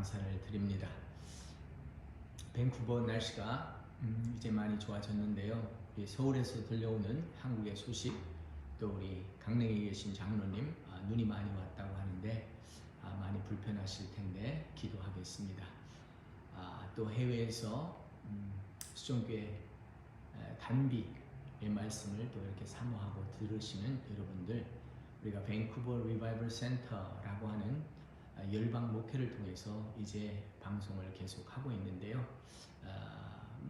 감사를 드립니다. 밴쿠버 날씨가 이제 많이 좋아졌는데요. 우리 서울에서 들려오는 한국의 소식, 또 우리 강릉에 계신 장로님 눈이 많이 왔다고 하는데 많이 불편하실 텐데 기도하겠습니다. 또 해외에서 수종교회 단비의 말씀을 또 이렇게 사모하고 들으시는 여러분들, 우리가 밴쿠버 리바이벌 센터라고 하는 열방 목회를 통해서 이제 방송을 계속하고 있는데요.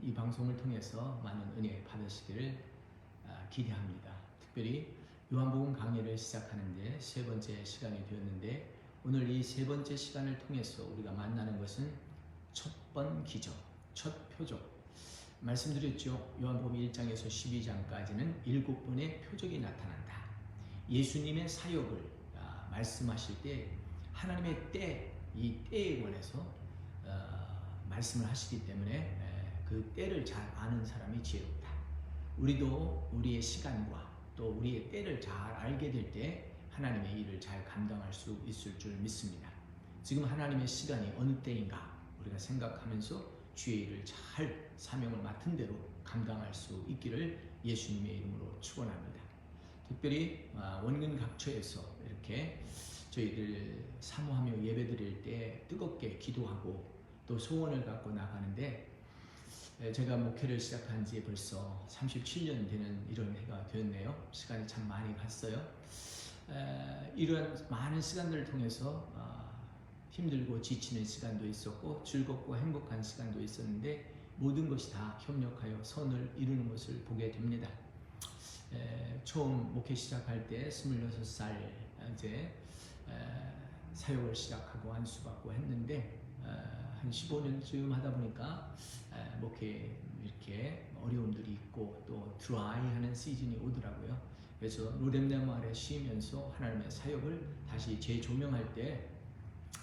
이 방송을 통해서 많은 은혜 받으시기를 기대합니다. 특별히 요한복음 강의를 시작하는데 세 번째 시간이 되었는데, 오늘 이 세 번째 시간을 통해서 우리가 만나는 것은 첫 번 기적, 첫 표적. 말씀드렸죠. 요한복음 1장에서 12장까지는 7번의 표적이 나타난다. 예수님의 사역을 말씀하실 때 하나님의 때, 이 때에 관해서 말씀을 하시기 때문에 그 때를 잘 아는 사람이 지혜롭다. 우리도 우리의 시간과 또 우리의 때를 잘 알게 될 때 하나님의 일을 잘 감당할 수 있을 줄 믿습니다. 지금 하나님의 시간이 어느 때인가 우리가 생각하면서 주의 일을 잘 사명을 맡은 대로 감당할 수 있기를 예수님의 이름으로 축원합니다. 특별히 원근 각처에서 이렇게 저희들 사모하며 예배드릴 때 뜨겁게 기도하고 또 소원을 갖고 나가는데, 제가 목회를 시작한 지 벌써 37년 되는 이런 해가 되었네요. 시간이 참 많이 갔어요. 이런 많은 시간들을 통해서 힘들고 지치는 시간도 있었고 즐겁고 행복한 시간도 있었는데, 모든 것이 다 협력하여 선을 이루는 것을 보게 됩니다. 처음 목회 시작할 때 26살 이제 사역을 시작하고 안수받고 했는데, 한 15년쯤 하다 보니까 목회 이렇게 어려움들이 있고 또 드라이하는 시즌이 오더라고요. 그래서 로뎀나무 아래 쉬면서 하나님의 사역을 다시 재조명할 때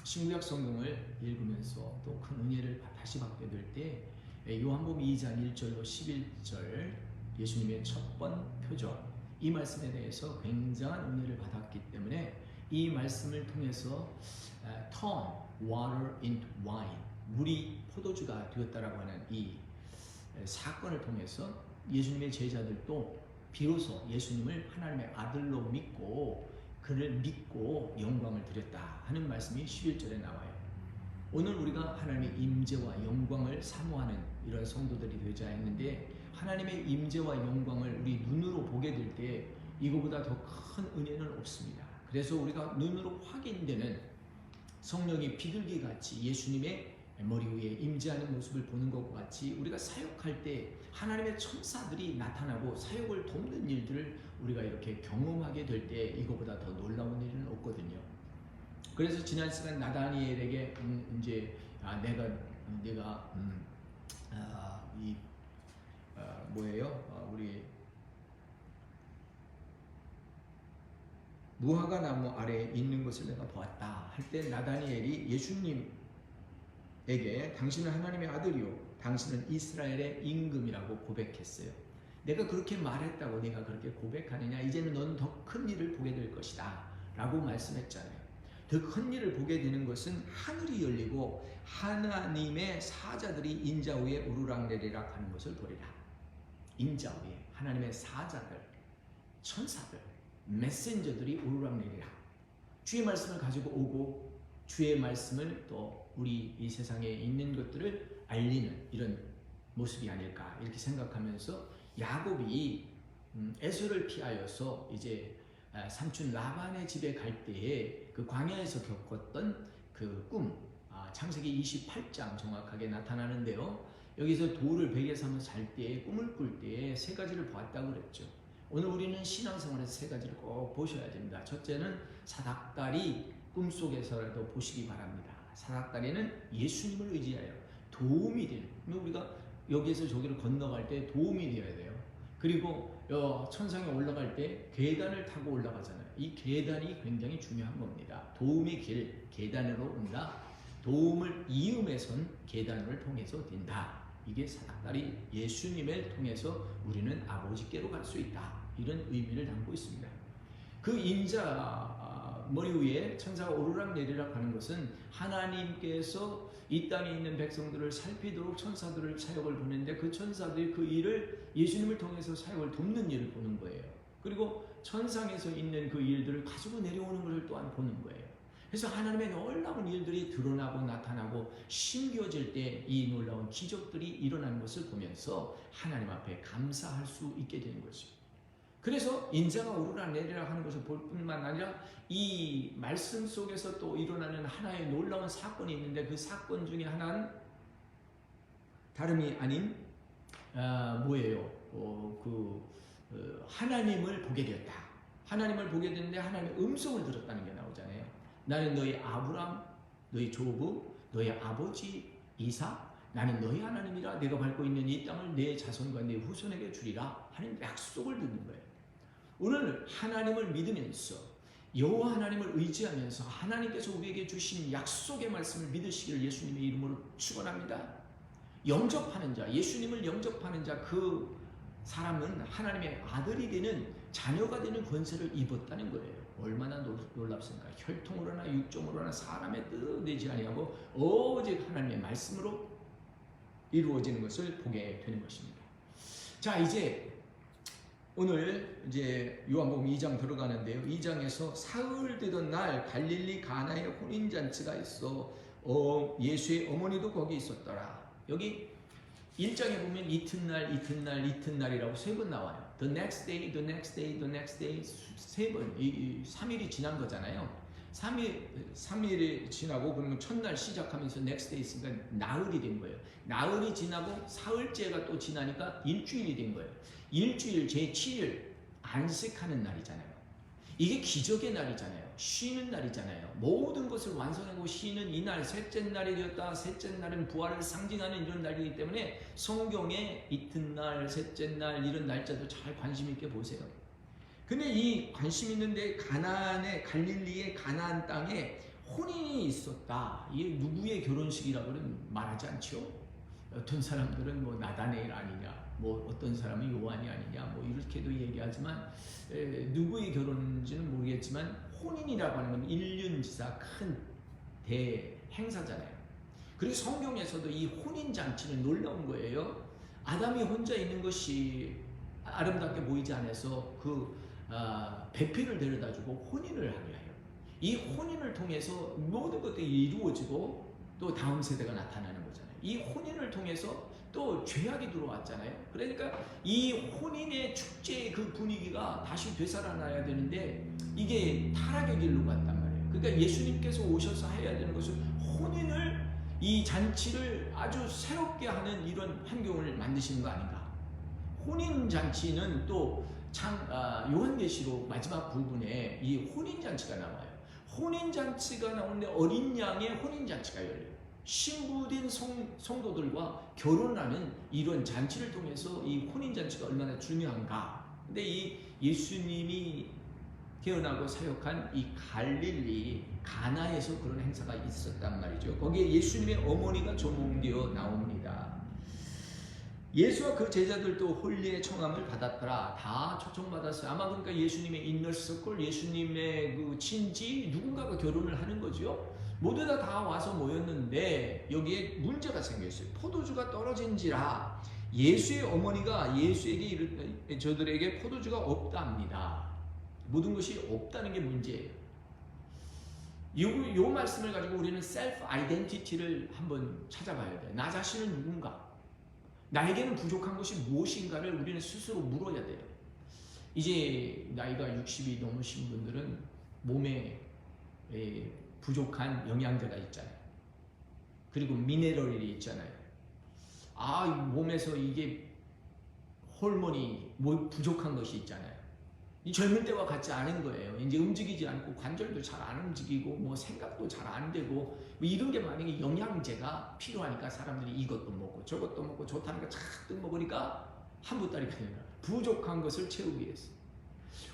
신구약 성경을 읽으면서 또 큰 은혜를 다시 받게 될 때 요한복음 2장 1절로 11절 예수님의 첫 번 표적, 이 말씀에 대해서 굉장한 은혜를 받았기 때문에 이 말씀을 통해서 turn water into wine, 물이 포도주가 되었다라고 하는 이 사건을 통해서 예수님의 제자들도 비로소 예수님을 하나님의 아들로 믿고 그를 믿고 영광을 드렸다 하는 말씀이 11절에 나와요. 오늘 우리가 하나님의 임재와 영광을 사모하는 이런 성도들이 되자 했는데, 하나님의 임재와 영광을 우리 눈으로 보게 될 때 이거보다 더 큰 은혜는 없습니다. 그래서 우리가 눈으로 확인되는 성령의 비둘기 같이 예수님의 머리 위에 임재하는 모습을 보는 것과 같이 우리가 사역할 때 하나님의 천사들이 나타나고 사역을 돕는 일들을 우리가 이렇게 경험하게 될 때 이거보다 더 놀라운 일은 없거든요. 그래서 지난 시간 나다니엘에게 이제 내가 우리 무화과 나무 아래에 있는 것을 내가 보았다 할 때 나다니엘이 예수님에게 당신은 하나님의 아들이요 당신은 이스라엘의 임금이라고 고백했어요. 내가 그렇게 말했다고 네가 그렇게 고백하느냐? 이제는 넌 더 큰 일을 보게 될 것이다 라고 말씀했잖아요. 더 큰 일을 보게 되는 것은 하늘이 열리고 하나님의 사자들이 인자 위에 우르락내리락 하는 것을 보리라. 인자 위에 하나님의 사자들, 천사들, 메신저들이 오르락내리락 주의 말씀을 가지고 오고 주의 말씀을 또 우리 이 세상에 있는 것들을 알리는 이런 모습이 아닐까 이렇게 생각하면서, 야곱이 에서를 피하여서 이제 삼촌 라반의 집에 갈 때에 그 광야에서 겪었던 그 꿈, 창세기 28장 정확하게 나타나는데요. 여기서 돌을 베개 삼아 잘 때 꿈을 꿀 때에 세 가지를 보았다고 그랬죠. 오늘 우리는 신앙생활에서 세 가지를 꼭 보셔야 됩니다. 첫째는 사닥다리 꿈속에서라도 보시기 바랍니다. 사닥다리는 예수님을 의지하여 도움이 되는, 우리가 여기에서 저기를 건너갈 때 도움이 되어야 돼요. 그리고 천상에 올라갈 때 계단을 타고 올라가잖아요. 이 계단이 굉장히 중요한 겁니다. 도움의 길, 계단으로 온다. 도움을 이음에선 계단을 통해서 된다. 이게 사닥다리, 예수님을 통해서 우리는 아버지께로 갈 수 있다. 이런 의미를 담고 있습니다. 그 인자 머리 위에 천사가 오르락 내리락 하는 것은 하나님께서 이 땅에 있는 백성들을 살피도록 천사들을 사역을 보내는데 그 천사들이 그 일을 예수님을 통해서 사역을 돕는 일을 보는 거예요. 그리고 천상에서 있는 그 일들을 가지고 내려오는 것을 또한 보는 거예요. 그래서 하나님의 놀라운 일들이 드러나고 나타나고 심겨질 때 이 놀라운 기적들이 일어나는 것을 보면서 하나님 앞에 감사할 수 있게 되는 것입니다. 그래서 인자가 오르락 내리락 하는 것을 볼 뿐만 아니라 이 말씀 속에서 또 일어나는 하나의 놀라운 사건이 있는데 그 사건 중에 하나는 다름이 아닌 뭐예요? 하나님을 보게 되었다. 하나님을 보게 됐는데 하나님의 음성을 들었다는 게 나오잖아요. 나는 너희 아브람, 너희 조부, 너희 아버지 이삭, 나는 너희 하나님이라 내가 밟고 있는 이 땅을 내 자손과 내 후손에게 주리라 하는 약속을 듣는 거예요. 오늘 하나님을 믿으면서 여호와 하나님을 의지하면서 하나님께서 우리에게 주신 약속의 말씀을 믿으시기를 예수님의 이름으로 축원합니다. 영접하는 자, 예수님을 영접하는 자, 그 사람은 하나님의 아들이 되는 자녀가 되는 권세를 입었다는 거예요. 얼마나 놀랍습니까? 혈통으로나 육종으로나 사람의 뜻 내지 아니하고 오직 하나님의 말씀으로 이루어지는 것을 보게 되는 것입니다. 자, 이제 오늘 이제 요한복음 2장 들어가는데요. 2장에서 사흘 되던 날 갈릴리 가나에 혼인잔치가 있어 예수의 어머니도 거기 있었더라. 여기 1장에 보면 이튿날이라고 3번 나와요. The next day, the next day, the next day 3번. 3일이 지난 거잖아요. 3일이 지나고 그러면 첫날 시작하면서 next day 있으니까 나흘이 된 거예요. 나흘이 지나고 사흘째가 또 지나니까 일주일이 된 거예요. 일주일 제7일 안식하는 날이잖아요. 이게 기적의 날이잖아요. 쉬는 날이잖아요. 모든 것을 완성하고 쉬는 이날, 셋째 날이 되었다. 셋째 날은 부활을 상징하는 이런 날이기 때문에 성경에 이튿날, 셋째 날 이런 날짜도 잘 관심 있게 보세요. 근데 이 관심 있는데 갈릴리의 가나안 땅에 혼인이 있었다. 이게 누구의 결혼식이라고는 말하지 않죠. 어떤 사람들은 뭐 나다네일 아니냐, 뭐 어떤 사람은 요한이 아니냐, 뭐 이렇게도 얘기하지만 누구의 결혼인지는 모르겠지만 혼인이라고 하는 건 일륜지사 큰 대행사잖아요. 그리고 성경에서도 이 혼인 잔치는 놀라운 거예요. 아담이 혼자 있는 것이 아름답게 보이지 않아서 배필을 데려다주고 혼인을 하게 해요. 이 혼인을 통해서 모든 것들이 이루어지고 또 다음 세대가 나타나는 거잖아요. 이 혼인을 통해서 또 죄악이 들어왔잖아요. 그러니까 이 혼인의 축제의 그 분위기가 다시 되살아나야 되는데 이게 타락의 길로 갔단 말이에요. 그러니까 예수님께서 오셔서 해야 되는 것은 혼인을, 이 잔치를 아주 새롭게 하는 이런 환경을 만드시는 거 아닌가. 혼인 잔치는 또 요한계시록 마지막 부분에 이 혼인 잔치가 나와요. 혼인 잔치가 나오는데 어린 양의 혼인 잔치가 열려요. 신부된 성도들과 결혼하는 이런 잔치를 통해서 이 혼인 잔치가 얼마나 중요한가. 근데 이 예수님이 태어나고 사역한 이 갈릴리 가나에서 그런 행사가 있었단 말이죠. 거기에 예수님의 어머니가 조몽되어 나옵니다. 예수와 그 제자들도 홀리의 청함을 받았더라. 다 초청받았어요. 아마 그러니까 예수님의 인너서클, 예수님의 그 친지, 누군가가 결혼을 하는 거죠. 모두 다 와서 모였는데 여기에 문제가 생겼어요. 포도주가 떨어진지라 예수의 어머니가 예수에게 저들에게 포도주가 없다 합니다. 모든 것이 없다는 게 문제예요. 요 말씀을 가지고 우리는 셀프 아이덴티티를 한번 찾아봐야 돼요. 나 자신은 누군가? 나에게는 부족한 것이 무엇인가를 우리는 스스로 물어야 돼요. 이제 나이가 60이 넘으신 분들은 몸에 부족한 영양제가 있잖아요. 그리고 미네랄이 있잖아요. 몸에서 이게 호르몬이 부족한 것이 있잖아요. 이 젊은 때와 같지 않은 거예요. 이제 움직이지 않고 관절도 잘 안 움직이고 뭐 생각도 잘 안 되고 뭐 이런 게 만약에 영양제가 필요하니까 사람들이 이것도 먹고 저것도 먹고 좋다는 거 잔뜩 먹으니까 한보따리가 되는 거야. 부족한 것을 채우기 위해서.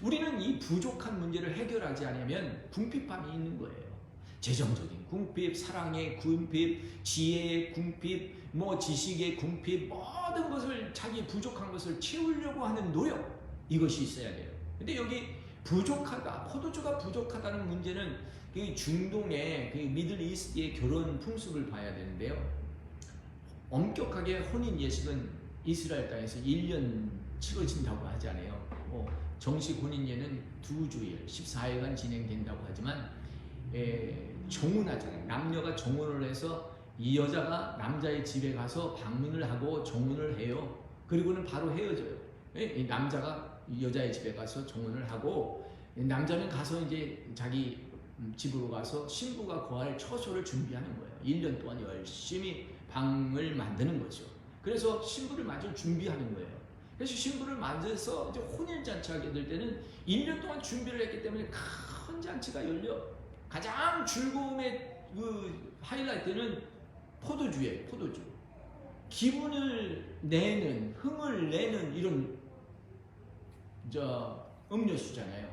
우리는 이 부족한 문제를 해결하지 않으면 궁핍함이 있는 거예요. 재정적인 궁핍, 사랑의 궁핍, 지혜의 궁핍, 뭐 지식의 궁핍, 모든 것을 자기 부족한 것을 채우려고 하는 노력, 이것이 있어야 돼요. 근데 여기 부족하다. 포도주가 부족하다는 문제는 그 중동의 그 미들 이스트의 결혼 풍습을 봐야 되는데요. 엄격하게 혼인 예식은 이스라엘 땅에서 1년 치러진다고 하잖아요. 정식 혼인예는 2주일, 14일간 진행된다고 하지만 정혼하잖아요. 남녀가 정혼을 해서 이 여자가 남자의 집에 가서 방문을 하고 정혼을 해요. 그리고는 바로 헤어져요. 이 남자가 여자의 집에 가서 정혼을 하고 남자는 가서 이제 자기 집으로 가서 신부가 거할 처소를 준비하는 거예요. 1년 동안 열심히 방을 만드는 거죠. 그래서 신부를 맞을 준비하는 거예요. 그래서 신부를 맞아서 이제 혼인잔치하게 될 때는 1년 동안 준비를 했기 때문에 큰 잔치가 열려 가장 즐거움의 그 하이라이트는 포도주예요. 포도주. 기분을 내는, 흥을 내는 이런 음료수잖아요.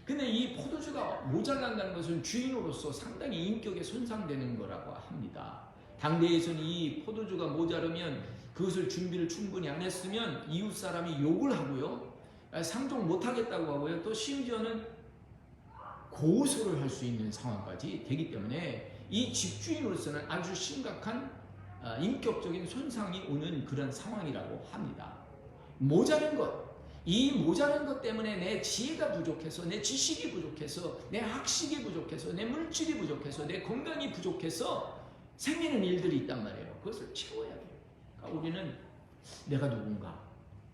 근데 이 포도주가 모자란다는 것은 주인으로서 상당히 인격에 손상되는 거라고 합니다. 당대에서는 이 포도주가 모자르면 그것을 준비를 충분히 안 했으면 이웃 사람이 욕을 하고요. 상종 못하겠다고 하고요. 또 심지어는 고소를 할 수 있는 상황까지 되기 때문에 이 집주인으로서는 아주 심각한 인격적인 손상이 오는 그런 상황이라고 합니다. 모자른 것. 이 모자란 것 때문에 내 지혜가 부족해서, 내 지식이 부족해서, 내 학식이 부족해서, 내 물질이 부족해서, 내 건강이 부족해서 생기는 일들이 있단 말이에요. 그것을 채워야 돼요. 그러니까 우리는 내가 누군가,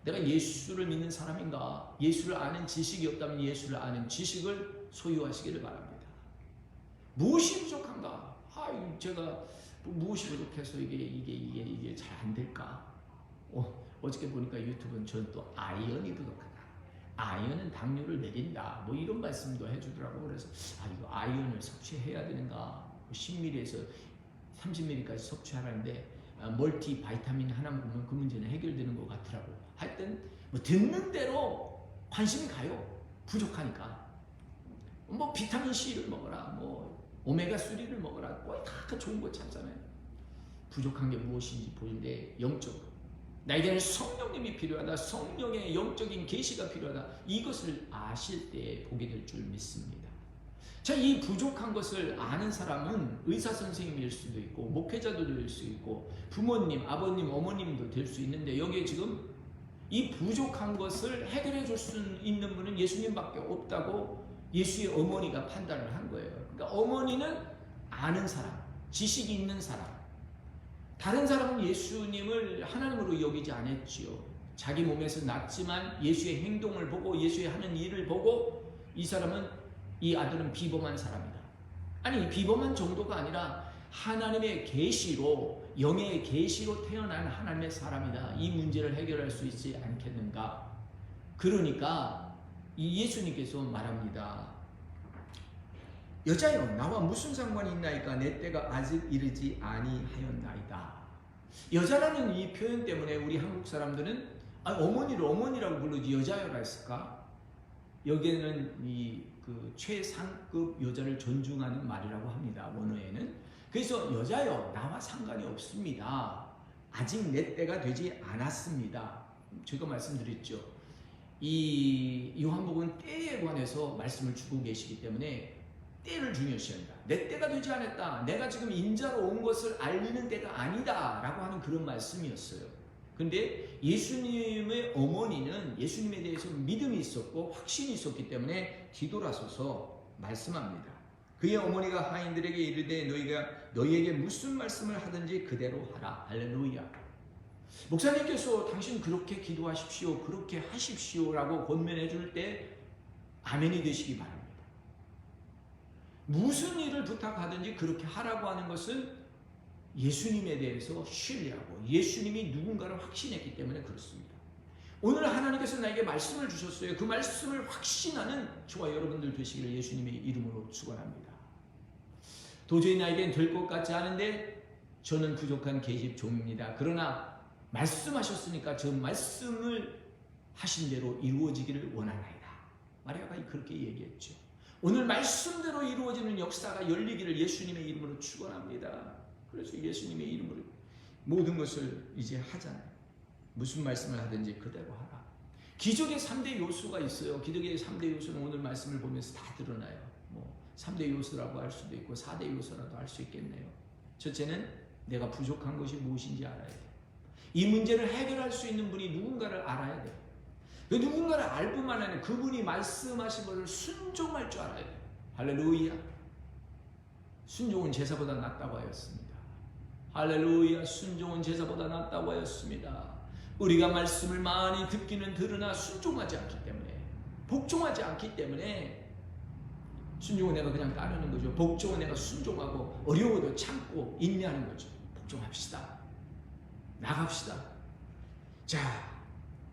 내가 예수를 믿는 사람인가, 예수를 아는 지식이 없다면 예수를 아는 지식을 소유하시기를 바랍니다. 무엇이 부족한가? 제가 무엇이 부족해서 이게 잘 안 될까? 어저께 보니까 유튜브는 저는 또 아이언이 부족하다. 아이언은 당뇨를 내린다. 뭐 이런 말씀도 해주더라고. 그래서 이거 아이언을 섭취해야 되는가? 10ml에서 30ml까지 섭취하라는데 멀티 바이타민 하나 먹으면 그 문제는 해결되는 것 같더라고. 하여튼 뭐 듣는 대로 관심이 가요. 부족하니까. 뭐 비타민 C를 먹어라. 뭐 오메가 3를 먹어라. 뭐 다 좋은 거 찾잖아요. 부족한 게 무엇인지 보는데 영적으로. 나에게는 성령님이 필요하다. 성령의 영적인 계시가 필요하다. 이것을 아실 때 보게 될 줄 믿습니다. 자, 이 부족한 것을 아는 사람은 의사 선생님일 수도 있고 목회자도 될 수 있고 부모님, 아버님, 어머님도 될 수 있는데 여기에 지금 이 부족한 것을 해결해 줄 수 있는 분은 예수님밖에 없다고 예수의 어머니가 판단을 한 거예요. 그러니까 어머니는 아는 사람, 지식이 있는 사람. 다른 사람은 예수님을 하나님으로 여기지 않았지요. 자기 몸에서 났지만 예수의 행동을 보고 예수의 하는 일을 보고 이 사람은, 이 아들은 비범한 사람이다. 아니, 비범한 정도가 아니라 하나님의 계시로, 영의 계시로 태어난 하나님의 사람이다. 이 문제를 해결할 수 있지 않겠는가? 그러니까 이 예수님께서 말합니다. 여자여, 나와 무슨 상관이 있나이까? 내 때가 아직 이르지 아니하였나이다. 여자라는 이 표현 때문에 우리 한국 사람들은 어머니를 어머니라고 부르지 여자여라 했을까? 여기에는 이 그 최상급 여자를 존중하는 말이라고 합니다. 원어에는. 그래서 여자여, 나와 상관이 없습니다. 아직 내 때가 되지 않았습니다. 제가 말씀드렸죠. 이 요한복음 때에 관해서 말씀을 주고 계시기 때문에 때를 중요시한다. 내 때가 되지 않았다. 내가 지금 인자로 온 것을 알리는 때가 아니다. 라고 하는 그런 말씀이었어요. 근데 예수님의 어머니는 예수님에 대해서 믿음이 있었고 확신이 있었기 때문에 뒤돌아서서 말씀합니다. 그의 어머니가 하인들에게 이르되 너희가 너희에게 무슨 말씀을 하든지 그대로 하라. 할렐루야. 목사님께서 당신 그렇게 기도하십시오. 그렇게 하십시오. 라고 권면해 줄 때 아멘이 되시기 바랍니다. 무슨 일을 부탁하든지 그렇게 하라고 하는 것은 예수님에 대해서 신뢰하고 예수님이 누군가를 확신했기 때문에 그렇습니다. 오늘 하나님께서 나에게 말씀을 주셨어요. 그 말씀을 확신하는 저와 여러분들 되시기를 예수님의 이름으로 축원합니다. 도저히 나에겐 될 것 같지 않은데 저는 부족한 계집 종입니다. 그러나 말씀하셨으니까 저 말씀을 하신 대로 이루어지기를 원하나이다. 마리아가 그렇게 얘기했죠. 오늘 말씀대로 이루어지는 역사가 열리기를 예수님의 이름으로 축원합니다. 그래서 예수님의 이름으로 모든 것을 이제 하잖아요. 무슨 말씀을 하든지 그대로 하라. 기적의 3대 요소가 있어요. 기적의 3대 요소는 오늘 말씀을 보면서 다 드러나요. 뭐 3대 요소라고 할 수도 있고 4대 요소라도 할 수 있겠네요. 첫째는 내가 부족한 것이 무엇인지 알아야 돼요. 이 문제를 해결할 수 있는 분이 누군가를 알아야 돼요. 그 누군가를 알 뿐만 아니라 그분이 말씀하신 것을 순종할 줄 알아야 돼요. 할렐루야. 순종은 제사보다 낫다고 하였습니다. 할렐루야. 순종은 제사보다 낫다고 하였습니다. 우리가 말씀을 많이 듣기는 들으나 순종하지 않기 때문에, 복종하지 않기 때문에, 순종은 내가 그냥 따르는 거죠. 복종은 내가 순종하고 어려워도 참고 인내하는 거죠. 복종합시다. 나갑시다. 자,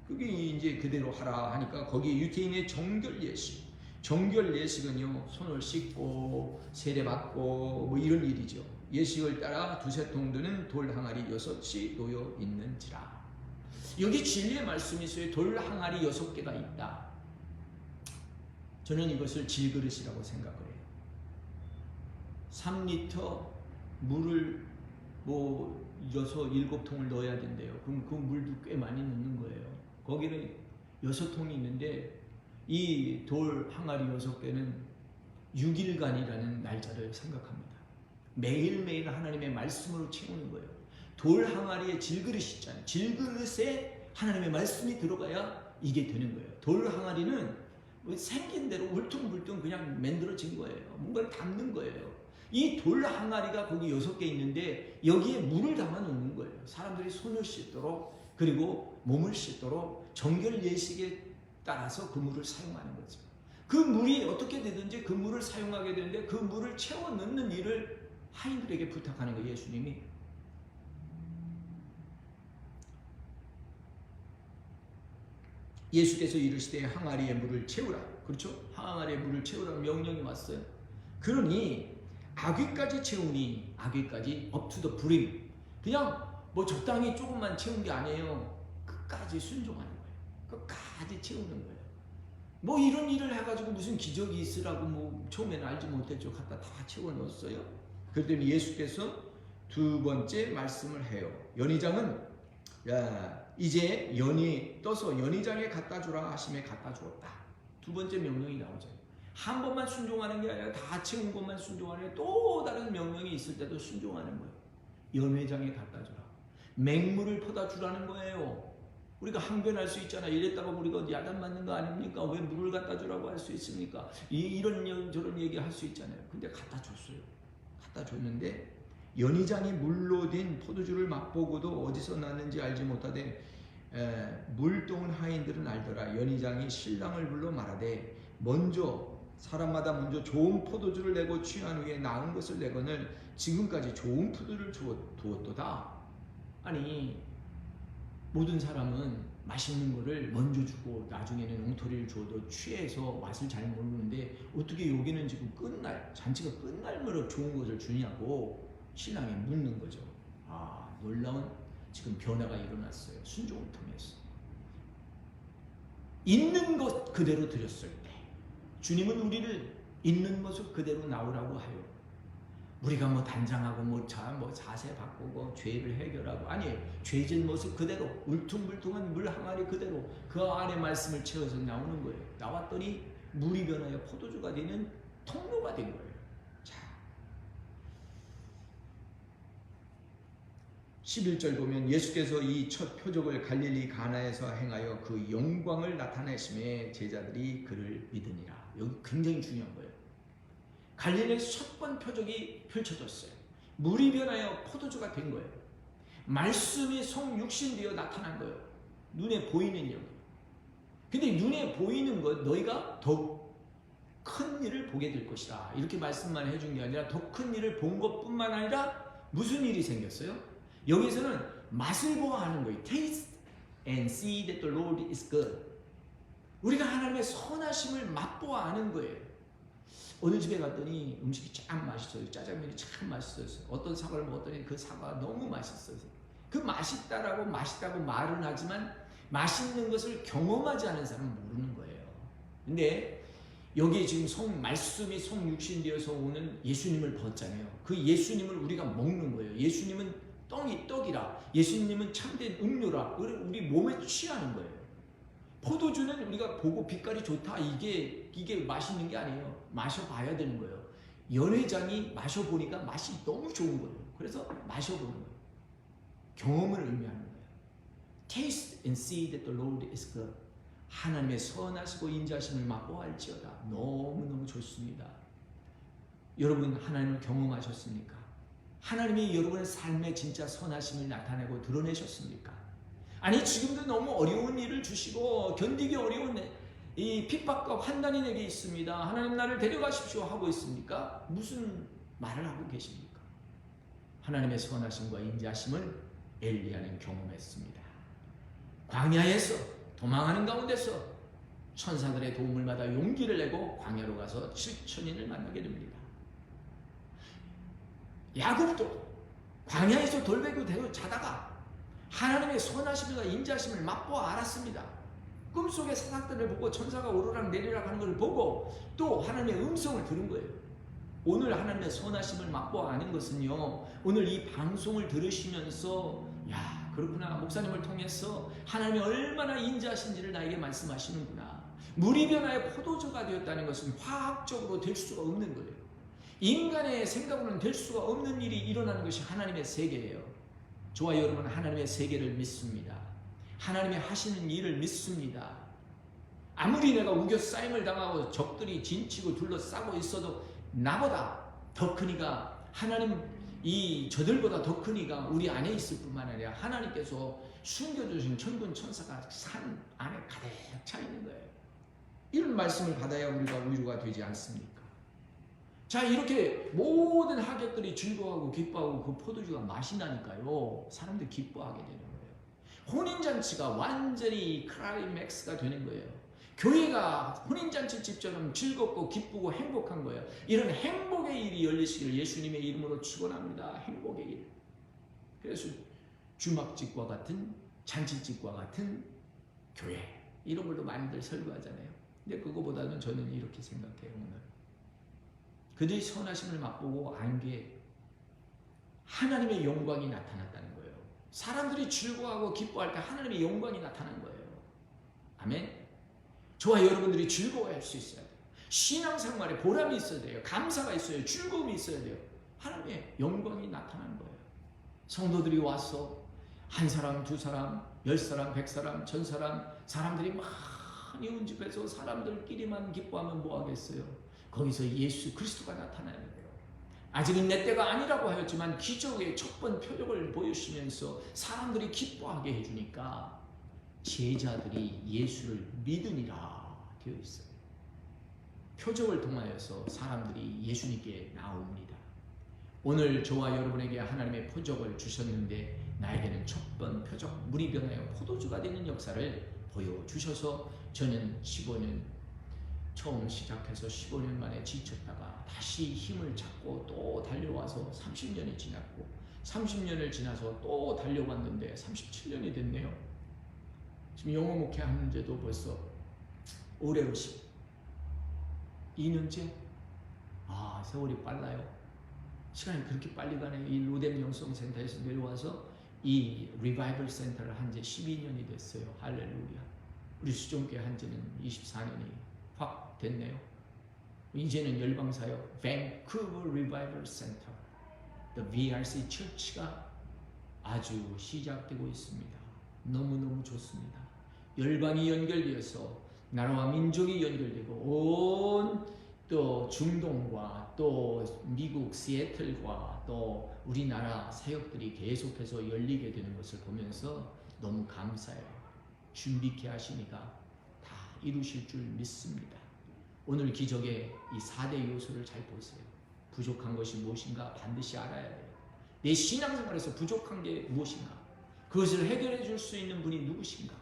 그게 이제 그대로 하라 하니까 거기에 유태인의 정결 예식. 정결 예식은요, 손을 씻고 세례받고 뭐 이런 일이죠. 예식을 따라 두세 통 드는 돌 항아리 6이 놓여 있는지라. 여기 진리의 말씀이 있어요. 돌 항아리 6개가 있다. 저는 이것을 질그릇이라고 생각을 해요. 3리터 물을 뭐 6, 7통을 넣어야 된대요. 그럼 그 물도 꽤 많이 넣는 거예요. 거기는 6통이 있는데 이 돌 항아리 6개는 6일간이라는 날짜를 생각합니다. 매일매일 하나님의 말씀으로 채우는 거예요. 돌 항아리에 질그릇이 있잖아요. 질그릇에 하나님의 말씀이 들어가야 이게 되는 거예요. 돌 항아리는 생긴 대로 울퉁불퉁 그냥 만들어진 거예요. 뭔가를 담는 거예요. 이 돌 항아리가 거기 6개 있는데 여기에 물을 담아 놓는 거예요. 사람들이 손을 씻도록 그리고 몸을 씻도록 정결 예식에 따라서 그 물을 사용하는 거죠. 그 물이 어떻게 되든지 그 물을 사용하게 되는데 그 물을 채워 넣는 일을 하인들에게 부탁하는 거예요. 예수님이. 예수께서 이르시되 항아리에 물을 채우라. 그렇죠? 항아리에 물을 채우라는 명령이 왔어요. 그러니 아귀까지 채우니 아귀까지 up to the brim. 그냥 뭐 적당히 조금만 채운 게 아니에요. 끝까지 순종하는 거예요. 끝까지 채우는 거예요. 뭐 이런 일을 해가지고 무슨 기적이 있으라고 뭐 처음에는 알지 못했죠. 갖다 다 채워 넣었어요. 그랬더니 예수께서 두 번째 말씀을 해요. 연회장은 이제 연이 떠서 연회장에 갖다 주라 하심에 갖다 주었다. 두 번째 명령이 나오죠. 한 번만 순종하는 게 아니라 다 채운 것만 순종하는 또 다른 명령이 있을 때도 순종하는 거예요. 연회장에 갖다 주라. 맹물을 퍼다 주라는 거예요. 우리가 항변할 수 있잖아요. 이랬다가 우리가 야단 맞는 거 아닙니까? 왜 물을 갖다 주라고 할 수 있습니까? 이런 저런 얘기 할 수 있잖아요. 근데 갖다 줬어요. 갖다 줬는데 연회장이 물로 된 포도주를 맛보고도 어디서 났는지 알지 못하되 물동은 하인들은 알더라. 연회장이 신랑을 불러 말하되 사람마다 먼저 좋은 포도주를 내고 취한 후에 나은 것을 내거늘 지금까지 좋은 포도를 두었도다. 아니 모든 사람은 맛있는 거를 먼저 주고 나중에는 엉터리를 줘도 취해서 맛을 잘 모르는데 어떻게 여기는 지금 잔치가 끝날 무렵 좋은 것을 주냐고 신랑이 묻는 거죠. 아, 놀라운 지금 변화가 일어났어요. 순종을 통해서. 있는 것 그대로 드렸을 때 주님은 우리를 있는 모습 그대로 나오라고 하요. 우리가 뭐 단장하고 뭐 자세 바꾸고 죄를 해결하고 아니에요. 죄진 모습 그대로 울퉁불퉁한 물 항아리 그대로 그 안에 말씀을 채워서 나오는 거예요. 나왔더니 물이 변하여 포도주가 되는 통로가 된 거예요. 자, 11절 보면 예수께서 이 첫 표적을 갈릴리 가나에서 행하여 그 영광을 나타내심에 제자들이 그를 믿으니라. 여기 굉장히 중요한 거예요. 갈릴리에서 첫 번 표적이 펼쳐졌어요. 물이 변하여 포도주가 된 거예요. 말씀이 성육신되어 나타난 거예요. 눈에 보이는 영. 근데 눈에 보이는 것 너희가 더 큰 일을 보게 될 것이다. 이렇게 말씀만 해준 게 아니라 더 큰 일을 본 것뿐만 아니라 무슨 일이 생겼어요? 여기서는 맛을 보아하는 거예요. Taste and see that the Lord is good. 우리가 하나님의 선하심을 맛보아하는 거예요. 어느 집에 갔더니 음식이 참 맛있어요. 짜장면이 참 맛있어요. 어떤 사과를 먹었더니 그 사과가 너무 맛있어요. 그 맛있다고 말은 하지만 맛있는 것을 경험하지 않은 사람은 모르는 거예요. 근데 여기 지금 말씀이 성육신되어서 오는 예수님을 봤잖아요. 그 예수님을 우리가 먹는 거예요. 예수님은 떡이라. 예수님은 참된 음료라. 우리 몸에 취하는 거예요. 포도주는 우리가 보고 빛깔이 좋다 이게 맛있는 게 아니에요. 마셔봐야 되는 거예요. 연회장이 마셔보니까 맛이 너무 좋은 거예요. 그래서 마셔보는 거예요. 경험을 의미하는 거예요. Taste and see that the Lord is good. 하나님의 선하시고 인자하심을 맛보아할지어다. 너무너무 좋습니다. 여러분 하나님을 경험하셨습니까? 하나님이 여러분의 삶에 진짜 선하심을 나타내고 드러내셨습니까? 아니 지금도 너무 어려운 일을 주시고 견디기 어려운 이 핍박과 환난이 내게 있습니다. 하나님 나를 데려가십시오 하고 있습니까? 무슨 말을 하고 계십니까? 하나님의 선하심과 인자하심을 엘리야는 경험했습니다. 광야에서 도망하는 가운데서 천사들의 도움을 받아 용기를 내고 광야로 가서 7천인을 만나게 됩니다. 야곱도 광야에서 돌베고 대고 자다가 하나님의 선하심과 인자하심을 맛보아 알았습니다. 꿈속에 사각들을 보고 천사가 오르락 내리락 하는 걸 보고 또 하나님의 음성을 들은 거예요. 오늘 하나님의 선하심을 맛보아 아는 것은요, 오늘 이 방송을 들으시면서 야 그렇구나, 목사님을 통해서 하나님이 얼마나 인자하신지를 나에게 말씀하시는구나. 물이 변하여 포도주가 되었다는 것은 화학적으로 될 수가 없는 거예요. 인간의 생각으로는 될 수가 없는 일이 일어나는 것이 하나님의 세계예요. 저와 여러분은 하나님의 세계를 믿습니다. 하나님이 하시는 일을 믿습니다. 아무리 내가 우겨싸임을 당하고 적들이 진치고 둘러싸고 있어도 나보다 더 큰 이가, 하나님 저들보다 더 큰 이가 우리 안에 있을 뿐만 아니라 하나님께서 숨겨주신 천군 천사가 산 안에 가득 차 있는 거예요. 이런 말씀을 받아야 우리가 위로가 되지 않습니까? 자, 이렇게 모든 하객들이 즐거워하고 기뻐하고 그 포도주가 맛이 나니까요, 사람들이 기뻐하게 되는 거예요. 혼인잔치가 완전히 클라이맥스가 되는 거예요. 교회가 혼인잔치 집처럼 즐겁고 기쁘고 행복한 거예요. 이런 행복의 일이 열리시기를 예수님의 이름으로 축원합니다. 행복의 일. 그래서 주막집과 같은, 잔치집과 같은 교회, 이런 걸로 많이들 설교하잖아요. 근데 그거보다는 저는 이렇게 생각해요. 오늘 그들이 선하심을 맛보고 안 게 하나님의 영광이 나타났다는 거예요. 사람들이 즐거워하고 기뻐할 때 하나님의 영광이 나타난 거예요. 아멘. 저와 여러분들이 즐거워할 수 있어야 돼요. 신앙생활에 보람이 있어야 돼요. 감사가 있어야 돼요. 즐거움이 있어야 돼요. 하나님의 영광이 나타나는 거예요. 성도들이 와서 한 사람, 두 사람, 10사람, 100사람, 1000사람, 사람들이 많이 온 집에서 사람들끼리만 기뻐하면 뭐 하겠어요? 거기서 예수 그리스도가 나타나야 돼요. 아직은 내 때가 아니라고 하였지만 기적의 첫 번 표적을 보여주면서 사람들이 기뻐하게 해주니까 제자들이 예수를 믿으니라 되어 있어요. 표적을 통하여서 사람들이 예수님께 나옵니다. 오늘 저와 여러분에게 하나님의 표적을 주셨는데 나에게는 첫 번 표적, 물이 변하여 포도주가 되는 역사를 보여주셔서 저는 15년 처음 시작해서 15년 만에 지쳤다가 다시 힘을 찾고 또 달려와서 30년이 지났고 30년을 지나서 또 달려왔는데 37년이 됐네요. 지금 영어 목회 하는 지도 벌써 올해로 12년째? 아, 세월이 빨라요. 시간이 그렇게 빨리 가네요. 이 로뎀 영성센터에서 내려와서 이 리바이벌 센터를 한 지 12년이 됐어요. 할렐루야. 우리 수종교회 한 지는 24년이 확 됐네요. 이제는 열방사역 밴쿠버 리바이벌 센터, The VRC 처치가 아주 시작되고 있습니다. 너무너무 좋습니다. 열방이 연결되어서 나라와 민족이 연결되고 온 또 중동과 또 미국 시애틀과 또 우리나라 사역들이 계속해서 열리게 되는 것을 보면서 너무 감사해요. 준비케 하시니까 다 이루실 줄 믿습니다. 오늘 기적의 이 4대 요소를 잘 보세요. 부족한 것이 무엇인가 반드시 알아야 돼요. 내 신앙생활에서 부족한 게 무엇인가, 그것을 해결해 줄 수 있는 분이 누구신가?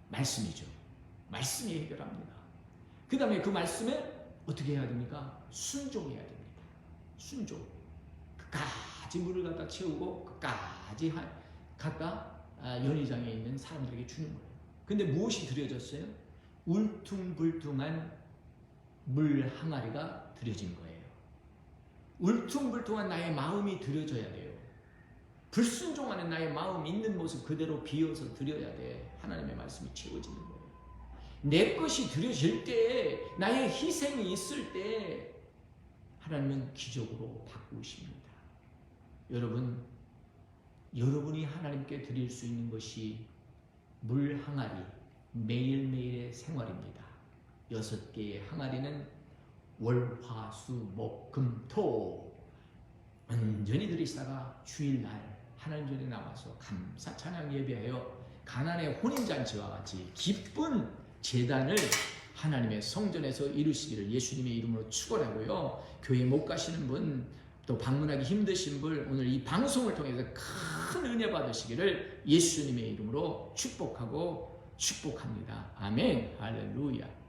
말씀이죠. 말씀이 해결합니다. 그 다음에 그 말씀에 어떻게 해야 됩니까? 순종해야 됩니다. 순종. 끝까지 물을 갖다 채우고 끝까지 갖다 연회장에 있는 사람들에게 주는 거예요. 근데 무엇이 드려졌어요? 울퉁불퉁한 물 항아리가 드려진 거예요. 울퉁불퉁한 나의 마음이 드려져야 돼요. 불순종하는 나의 마음 있는 모습 그대로 비워서 드려야 돼. 하나님의 말씀이 채워지는 거예요. 내 것이 드려질 때, 나의 희생이 있을 때 하나님은 기적으로 바꾸십니다. 여러분, 여러분이 하나님께 드릴 수 있는 것이 물 항아리, 매일매일의 생활입니다. 6개의 항아리는 월, 화, 수, 목, 금, 토 온전히 들이시다가 주일날 하나님 전에 나와서 감사 찬양 예배하여 가난의 혼인잔치와 같이 기쁜 제단을 하나님의 성전에서 이루시기를 예수님의 이름으로 축원하고요. 교회 못 가시는 분, 또 방문하기 힘드신 분, 오늘 이 방송을 통해서 큰 은혜 받으시기를 예수님의 이름으로 축복하고 축복합니다. 아멘. 할렐루야.